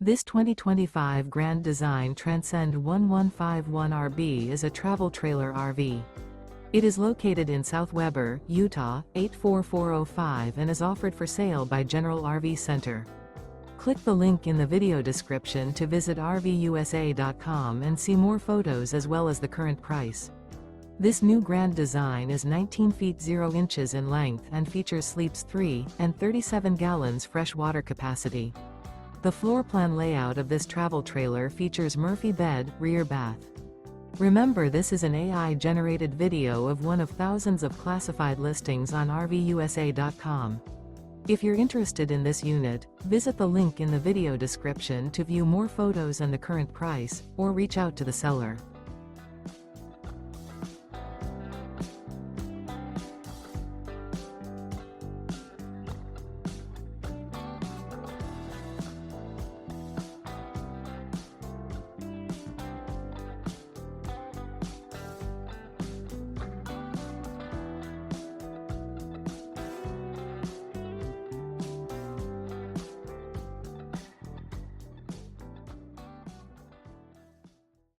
This 2025 Grand Design Transcend One 151RB is a travel trailer RV. It is located in South Weber, Utah, 84405 and is offered for sale by General RV Center. Click the link in the video description to visit RVUSA.com and see more photos as well as the current price. This new Grand Design is 19 feet 0 inches in length and features sleeps 3 and 37 gallons fresh water capacity. The floor plan layout of this travel trailer features Murphy bed, rear bath. Remember, this is an AI-generated video of one of thousands of classified listings on RVUSA.com. If you're interested in this unit, visit the link in the video description to view more photos and the current price, or reach out to the seller.